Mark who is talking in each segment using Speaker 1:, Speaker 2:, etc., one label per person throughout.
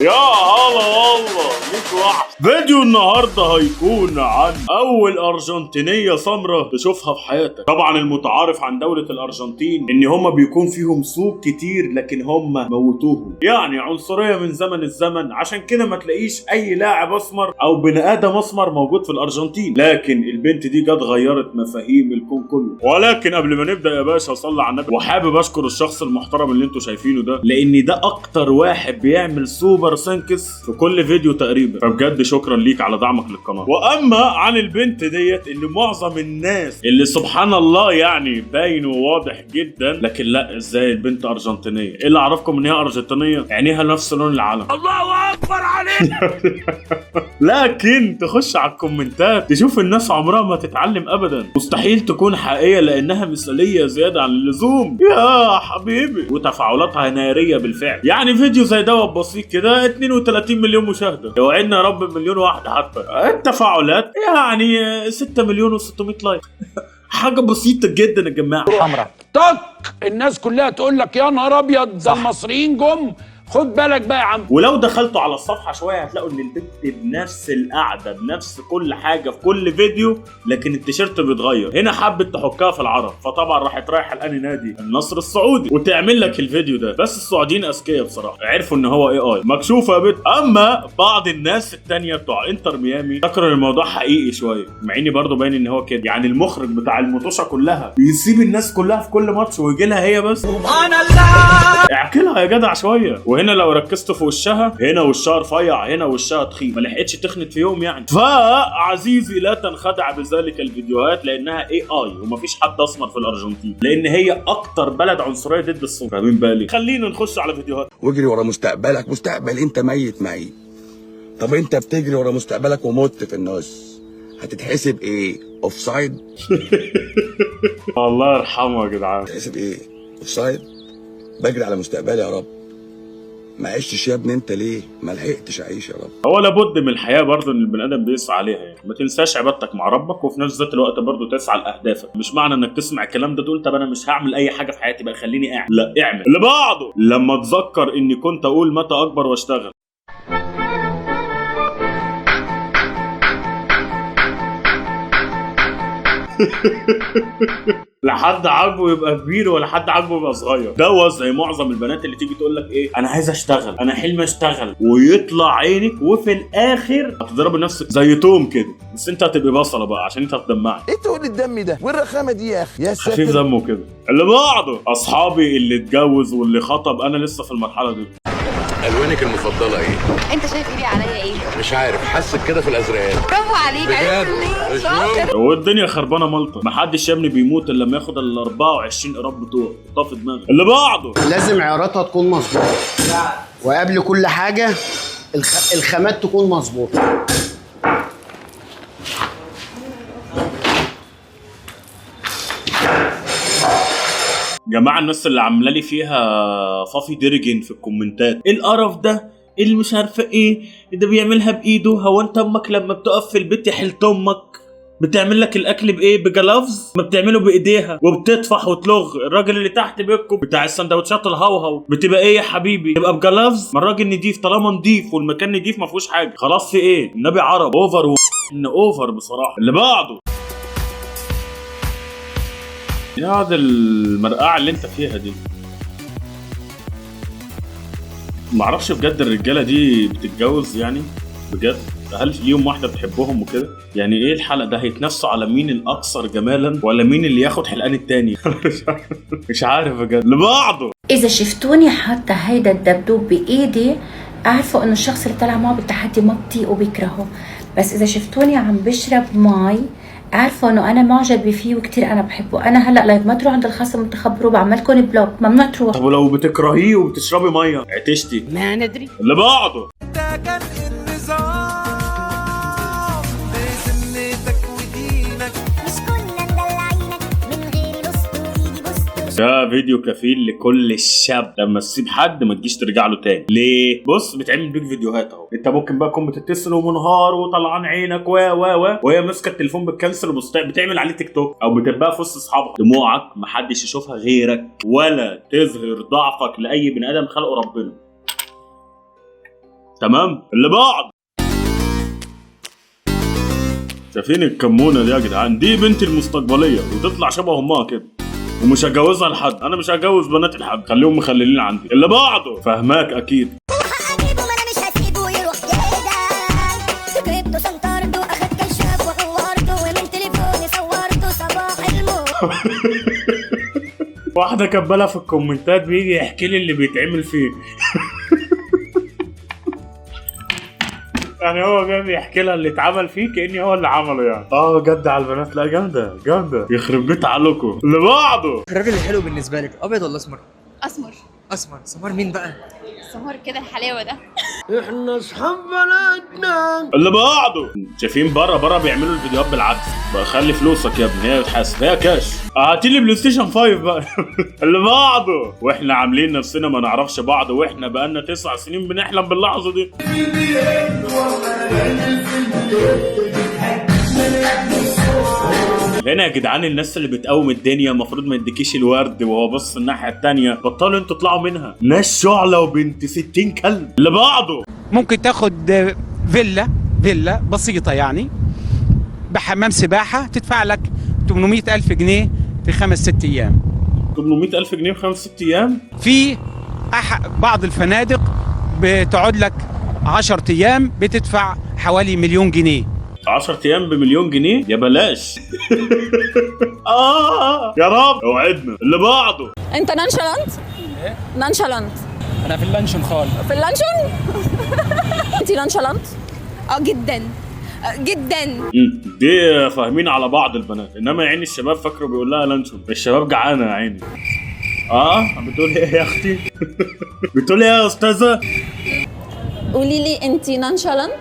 Speaker 1: يا هلا والله ليك واحد. فيديو النهارده هيكون عن اول ارجنتينيه سمراء تشوفها في حياتك. طبعا المتعارف عن دوله الارجنتين ان هم بيكون فيهم سوق كتير لكن هم موتوهم، يعني عنصريه من زمن الزمن. عشان كده ما تلاقيش اي لاعب اسمر او بني ادم اسمر موجود في الارجنتين، لكن البنت دي جت غيرت مفاهيم الكون كله. ولكن قبل ما نبدا يا باشا صلي على النبي، وحابب اشكر الشخص المحترم اللي انتوا شايفينه ده، لان ده اكتر واحد بيعمل سوبر سانكس في كل فيديو تقريبا، فبجد شكرا ليك على دعمك للقناه. واما عن البنت ديت، ان معظم الناس اللي سبحان الله يعني باين وواضح جدا، لكن لا، ازاي البنت ارجنتينيه؟ ايه اللي عرفكم ان هي ارجنتينيه؟ عينيها نفس لون العلم. الله اكبر عليك. لكن تخش على الكومنتات تشوف الناس عمرها ما تتعلم ابدا، مستحيل تكون حقيقيه لانها مثاليه زياده عن اللزوم يا حبيبي، وتفاعلاتها ناريه بالفعل. يعني فيديو زي دوت بسيط كده 32 مليون مشاهده، يوعدنا يا رب بمليون واحده. حتى التفاعلات يعني 6 مليون و600 لايك. حاجه بسيطه جدا يا جماعه.
Speaker 2: حمراء طق الناس كلها تقول لك يا نهار ابيض ده المصريين جم، خد بالك بقى يا عم.
Speaker 1: ولو دخلتوا على الصفحه شويه هتلاقوا ان البنت بنفس القعده بنفس كل حاجه في كل فيديو، لكن التيشيرت بيتغير. هنا حبت تحكها في العرب، فطبعا راحت رايحه الاني نادي النصر السعودي وتعمل لك الفيديو ده. بس السعوديين اذكياء بصراحه، عرفوا ان هو اي مكشوفه يا بنت. اما بعض الناس التانيه بتوع انتر ميامي فكروا الموضوع حقيقي شويه، مع اني برضه باين ان هو كده. يعني المخرج بتاع المطوشه كلها بيسيب الناس كلها في كل ماتش ويجي لها هي بس. سبحان الله، اعكلها يا جدع شويه. وهنا لو ركزت في وشها، هنا وشها رفيع، هنا وشها تخين، ما لحقتش تخنت في يوم يعني. فعزيزي لا تنخدع بذلك الفيديوهات لانها اي ومفيش حد اسمر في الارجنتين، لان هي اكتر بلد عنصريه ضد السمر. فاهمين بالي؟ خلينا نخش على فيديوهات.
Speaker 3: واجري ورا مستقبلك، مستقبل انت ميت معي. طب انت بتجري ورا مستقبلك ومت في النص، هتتحسب ايه؟ اوف سايد؟
Speaker 1: الله يرحمه يا جدعان.
Speaker 3: هتتحسب ايه؟ اوف سايد؟ بجري على مستقبلي يا رب. ما عشتش يا ابني انت ليه؟ ما لحقتش اعيش يا رب.
Speaker 1: هو لابد من الحياه برضه ان البني ادم بيسعى عليها، يعني ما تنساش عبادتك مع ربك، وفي نفس ذات الوقت برضه تسعى لاهدافك. مش معنى انك تسمع الكلام ده تقول طب انا مش هعمل اي حاجه في حياتي بقى خليني قاعد. لا، اعمل اللي بعده. لما اتذكر اني كنت اقول متى اكبر واشتغل. لا حد عاجبه يبقى كبير ولا حد عاجبه يبقى صغير. دوت زي معظم البنات اللي تيجي تقول لك ايه، انا عايز اشتغل، انا حلمي اشتغل، ويطلع عينك وفي الاخر هتضربي نفسك زي توم كده، بس انت هتبقي بصله بقى عشان انت هتدمعي.
Speaker 3: ايه تقول الدم ده والرخامه دي يا اخي؟ يا ساتر،
Speaker 1: خفيف دمه كده. اللي بعده، اصحابي اللي اتجوز واللي خطب، انا لسه في المرحله دي.
Speaker 4: الوانك المفضله ايه؟
Speaker 5: انت شايف ايدي عليا ايه؟
Speaker 4: مش عارف، حاسك كده في الازرقان.
Speaker 5: برافو عليك، عرفت منين؟ شاطر.
Speaker 1: والدنيا خربانه ملطه، محدش يا ابني بيموت الا لما ياخد ال 24 قراب بتوعه طاف دماغه. اللي بعده،
Speaker 6: لازم عياراتها تكون مظبوطه، وقبل كل حاجه الخامات تكون مظبوطه.
Speaker 1: جماعه الناس اللي عامله لي فيها فافي ديرجن في الكومنتات، ايه القرف ده اللي مش عارفه ايه ده بيعملها بايده؟ هو انت امك لما بتقف في البيت يا حلت امك بتعمل لك الاكل بايه؟ بجلافز؟ ما بتعمله بايديها وبتطفح وتلغ. الراجل اللي تحت بيتكم بتاع السندوتشات الهوهو بتبقى ايه يا حبيبي؟ تبقى بجلافز؟ ما الراجل نضيف، طالما نضيف والمكان نضيف ما فيهوش حاجه، خلاص في ايه؟ النبي عرب اوفر ان اوفر بصراحه. اللي بعده، يا دي المرقعه اللي انت فيها دي. معرفش بجد الرجاله دي بتتجوز يعني بجد؟ هل ليهم واحده بتحبهم وكده؟ يعني ايه الحلقه ده؟ هيتنافسوا على مين الاكثر جمالا ولا مين اللي ياخد حلقان التاني؟ مش عارف بجد. اللي بعده،
Speaker 7: إذا شفتوني حاطة هيدا الدبدوب بإيدي اعرفوا إنه الشخص اللي طلع معه بالتحدي ما بطيء وبيكرهه، بس إذا شفتوني عم بشرب مي اعرفوا إنه أنا معجبة فيه وكتير أنا بحبه. أنا هلأ لايك ما تروح عند الخصم وتخبروا، بعملكم بلوك، ممنوع تروح.
Speaker 1: طب ولو بتكرهيه وبتشربي ميه عتشتي؟
Speaker 5: ما ندري.
Speaker 1: اللي بعده، ده فيديو كفيل لكل الشاب، لما تسيب حد ما تجيش ترجع له تاني. ليه؟ بص بتعمل بيك فيديوهات اهو، انت ممكن بقى تكون بتتصل ومنهار وطلعان عينك وهي ماسكه التليفون بتكنسل وبتعمل عليه تيك توك او بتبقى في وسط اصحابها. دموعك محدش يشوفها غيرك، ولا تظهر ضعفك لاي بني ادم خلقه ربنا. تمام. اللي بعد، شايفين الكمونه دي يا جدعان؟ دي بنتي المستقبليه وتطلع شبه امها كده، ومش هجوزها لحد. انا مش هجوز بنات لحد، خليهم مخللين عندي. اللي بعده فهماك اكيد. واحده كبالة في الكومنتات بيجي يحكي لي اللي بيتعمل فيه. يعني هو جاي يحكي لها اللي اتعمل فيه كأني هو اللي عمله يعني. جد على البنات. لا جامده جامده، يخرب بيت عقلكم. اللي بعده،
Speaker 8: الراجل الحلو بالنسبه لك ابيض ولا اسمر؟
Speaker 5: اسمر.
Speaker 8: اسمر. سمار مين بقى؟
Speaker 5: سمر كده الحلاوه ده.
Speaker 6: احنا اصحاب بلدنا.
Speaker 1: اللي بعده، شايفين بره بيعملوا الفيديوهات بالعكس. بقى خلي فلوسك يا ابني، هي بتحاسب، هي كاش. هاتيلي بلاي ستيشن 5 بقى. اللي بعده، واحنا عاملين نفسنا ما نعرفش بعض، واحنا بقالنا 9 سنين بنحلم باللحظه دي. هنا يا جدعان الناس اللي بتقوم الدنيا المفروض ما يديكيش الورد وهو بص الناحيه الثانيه. بطلوا انتوا تطلعوا منها، ناس شعله وبنت 60 كلب. اللي بعده،
Speaker 9: ممكن تاخد فيلا بسيطه يعني بحمام سباحه، تدفع لك 800,000 جنيه في 5-6 ايام.
Speaker 1: 800,000 جنيه في 5-6 ايام؟
Speaker 9: في بعض الفنادق بتقعد لك 10 ايام بتدفع حوالي 1,000,000 جنيه.
Speaker 1: 10 ايام ب1,000,000 جنيه؟ يا بلاش. يا رب اوعدنا. اللي بعده،
Speaker 5: انت نانشالانت؟ نانشالانت.
Speaker 8: انا في اللانشون خالص.
Speaker 5: في اللانشون؟ انت نانشالانت؟ جدا جدا.
Speaker 1: دي فاهمين على بعض البنات، انما يا عيني الشباب فاكروا بيقول لها لانشون. الشباب جعانه يا عيني. بتقول ايه يا اختي؟ بتقول ايه يا استاذه؟
Speaker 5: قولي لي انت نانشالانت؟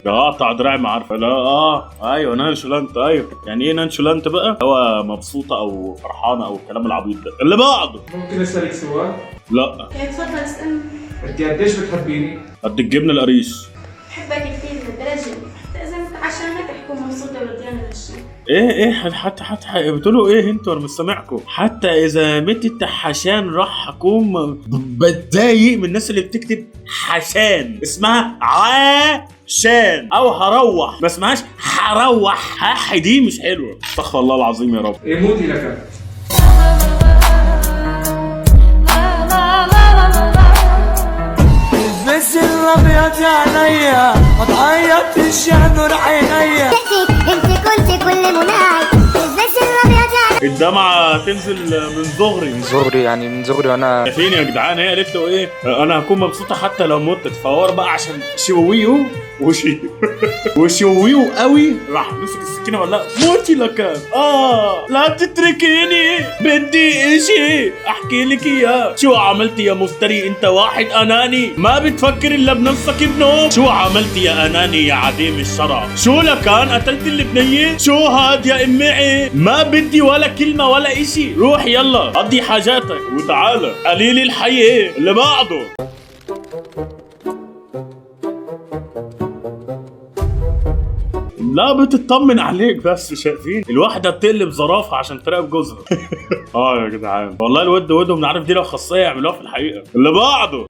Speaker 1: اقطع دراعي ما عارفه. لا ايوه نانشولانت. ايوه يعني ايه نانشولانت بقى؟ هو مبسوطه او فرحانه او الكلام العبيط ده. اللي بعده،
Speaker 10: ممكن اسالك سؤال؟
Speaker 1: لا.
Speaker 5: اتفضل اسالني.
Speaker 10: انت قديش بتحبيني؟
Speaker 1: قد الجبنه القريش.
Speaker 5: بحبك كثير للدرجه حتى اذا عشانك تكون مبسوطه ورضيانه هالشيء.
Speaker 1: ايه حتى بتقولوا ايه انتوا؟ انا مش سامعكم. حتى اذا متت حشان راح اكون بتضايق من الناس اللي بتكتب حشان. اسمها عشان او هروح، ما اسمهاش هروح. دي مش حلوه. استغفر الله العظيم يا رب.
Speaker 10: يموتي لك.
Speaker 8: بس الابيض عينيا ما تعيطش يا نور عينيا.
Speaker 11: انت كنت كل مناعي. بس الابيض
Speaker 1: الدمعه تنزل من صغري.
Speaker 8: يعني من صغري وانا.
Speaker 1: شايفين يا جدعان؟ هي قالت له ايه؟ انا هكون مبسوطه حتى لو مت. فور بقى عشان شويو وشويو قوي راح مسك السكينه ولا موتي لك. لا تتركيني، بدي اشي احكي لك اياه. شو عملت يا مفتري؟ انت واحد اناني ما بتفكر الا بنفسك ابنه. شو عملت يا اناني يا عديم الشرع؟ شو لكان قتلت اللبنيه؟ شو هاد يا امعي؟ ما بدي ولا كلمه ولا اشي. روح يلا قضي حاجاتك وتعالى قليل الحياه. اللي بعده، لا بتطمن عليك بس. شايفين الواحدة بتقلب زرافة عشان تراقب جوزها. يا جدعان والله الود ودهم نعرف دي لو خاصية يعملوها في الحقيقة. اللي بعده،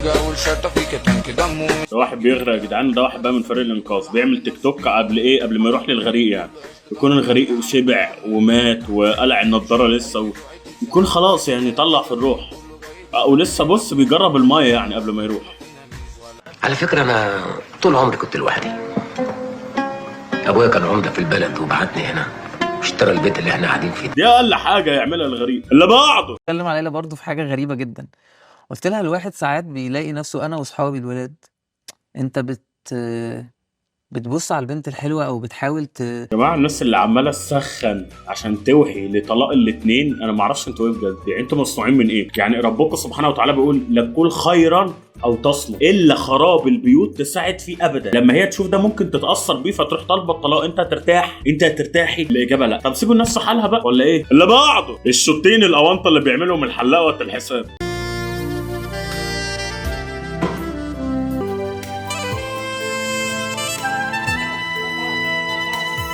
Speaker 1: ده واحد بيغرق يا جدعان. ده واحد بقى من فريق الانقاذ بيعمل تيك توك قبل ما يروح للغريق. يعني يكون الغريق شبع ومات وقلع النضارة لسه يكون خلاص يعني طلع في الروح، ولسه بص بيجرب المايه يعني قبل ما يروح.
Speaker 12: على فكرة أنا طول عمري كنت لوحدي. أبويا كان عمدة في البلد وبعتني هنا واشترى البيت اللي احنا قاعدين فيه.
Speaker 1: دي أقل حاجة يعملها الغريب. اللي بعده،
Speaker 8: اتكلم على ليلى برضه في حاجة غريبة جدا. قلت لها الواحد ساعات بيلاقي نفسه، أنا وأصحابي الولاد، أنت بتبص على البنت الحلوة أو بتحاول
Speaker 1: يا جماعة الناس اللي عمالة تسخن عشان توحي لطلاق الاتنين، أنا معرفش انتوا إيه بجد. يعني انتوا مصنوعين من إيه؟ يعني ربكم سبحانه وتعالى بيقول لكل خيرا أو تصمت إلا خراب البيوت تساعد فيه أبدا. لما هي تشوف ده ممكن تتأثر بيه فتروح طالبة الطلاق. أنت هترتاح؟ أنت هترتاحي؟ الإجابة لا. طب سيبوا الناس في حالها بقى ولا إيه؟ اللي بعده، الشوطين الأونطة اللي بيعملهم الحلاق وقت الحساب.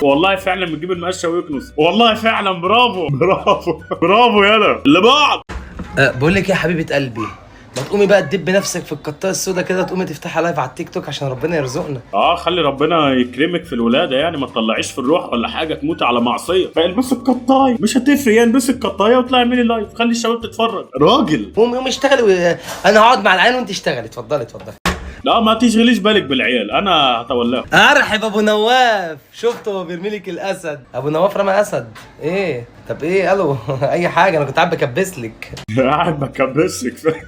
Speaker 1: والله فعلا بتجيب المقشه ويكنس. والله فعلا برافو برافو برافو يلا. اللي بعد،
Speaker 8: بقول لك يا حبيبه قلبي،
Speaker 13: ما تقومي بقى تدب نفسك في القطايه السودا كده، تقومي تفتحها لايف على التيك توك عشان ربنا يرزقنا.
Speaker 1: خلي ربنا يكرمك في الولاده يعني، ما تطلعيش في الروح ولا حاجه تموتي على معصيه، فالبسي القطايه مش هتفرق يعني، البسي القطايه وطلعي اعملي لايف، خلي الشباب تتفرج راجل.
Speaker 13: قومي اشتغلي، انا هقعد مع العيال وانت اشتغلي. اتفضلي.
Speaker 1: لا ما تشغليش بالك بالعيال، انا هتولاهم.
Speaker 13: ارحب ابو نواف، شفته هو بيرمي لك الاسد. ابو نواف رمى اسد. ايه طب ايه؟ الو اي حاجه، انا كنت قاعد بكبس لك.
Speaker 1: قاعد بكبس لك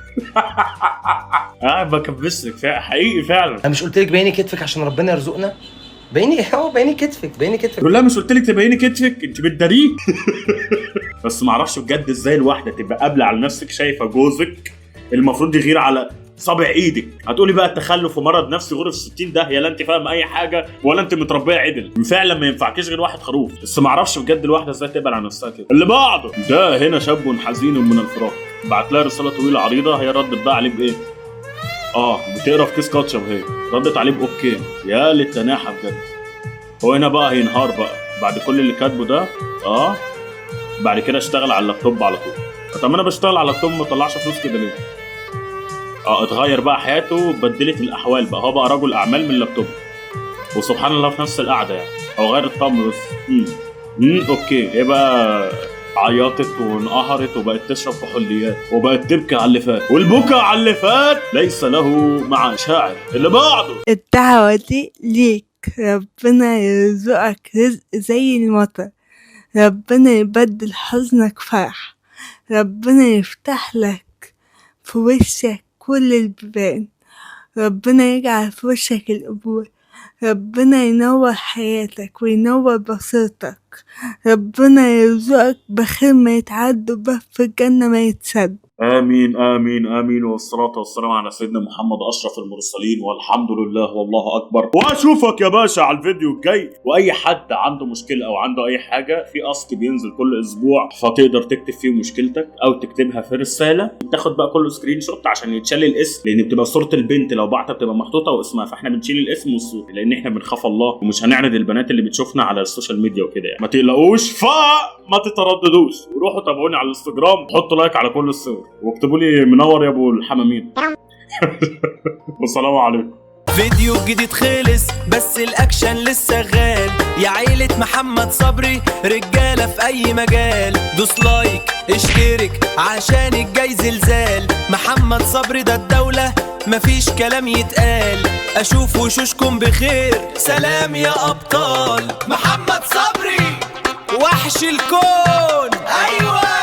Speaker 1: قاعد بكبس لك حقيقي فعلا.
Speaker 13: انا مش قلت لك بيني كتفك عشان ربنا يرزقنا؟ بيني كتفك.
Speaker 1: لا مش قلت لك تبيني كتفك، انت بتداريه. بس ما اعرفش بجد ازاي الواحده تبقى قابله على نفسك شايفه جوزك المفروض يغير على صابع ايدك. هتقولي بقى التخلف ومرض نفسي غرف 60 داهيه، لا انت فاهم اي حاجه ولا انت متربيه عدل، فعلا ما ينفعكيش غير واحد خروف. بس ما اعرفش بجد الواحده ازاي تقبل على نفسها كده. اللي بعده ده هنا شاب حزين من الفراق، بعت لها رساله طويله عريضه، هي ردت بقى عليه بايه؟ بتقرا في كيس كاتشب، هي ردت عليه باوكي. يا للتناحه بجد. هو هنا بقى هينهار بقى بعد كل اللي كاتبه ده. بعد كده اشتغل على اللابتوب على طول. طب انا بشتغل على اللابتوب ما طلعش فلوس كده ليه؟ اتغير بقى حياته وبدلت الاحوال بقى، هو بقى رجل اعمال من اللابتوب، وسبحان الله في نفس القعده يعني، او غير الطم بس. اوكي. هي بقى عيطت وانقهرت وبقت تشرب كحوليات وبقت تبكي على اللي فات، والبكاء على اللي فات ليس له مع شاعر. اللي بعده
Speaker 14: الدعوة دي ليك، ربنا يرزقك رزق زي المطر، ربنا يبدل حزنك فرح، ربنا يفتح لك في وشك كل البيبان، ربنا يجعل في وشك القبول، ربنا ينور حياتك وينور بصيرتك، ربنا يرزقك بخير ما يتعد وباب في الجنة ما يتسد.
Speaker 1: آمين آمين آمين، والصلاة والسلام على سيدنا محمد أشرف المرسلين، والحمد لله والله أكبر. وأشوفك يا باشا على الفيديو الجاي. وأي حد عنده مشكلة أو عنده أي حاجة، في قسط بينزل كل أسبوع، فتقدر تكتب فيه مشكلتك أو تكتبها في رسالة، تاخد بقى كله سكرين شوت عشان يتشال الاسم، لأن بتبقى صورة البنت لو بعتها بتبقى محطوطة واسمها، فإحنا بنشيل الاسم والصورة لأن إحنا بنخاف الله ومش هنعرض البنات اللي بتشوفنا على السوشيال ميديا وكده يعني. ما تقلقوش، فما تترددوش، وروحوا تابعوني على الانستجرام، حطوا لايك على كل الصور، واكتبوا لي منور يا ابو الحمامين. والسلام عليكم.
Speaker 15: فيديو جديد خلص بس الاكشن لسه شغال، يا عيلة محمد صبري رجالة في اي مجال، دوس لايك اشترك عشان الجاي زلزال، محمد صبري ده الدولة مفيش كلام يتقال، اشوف وشوشكم بخير، سلام يا ابطال، محمد صبري وحش الكون. ايوه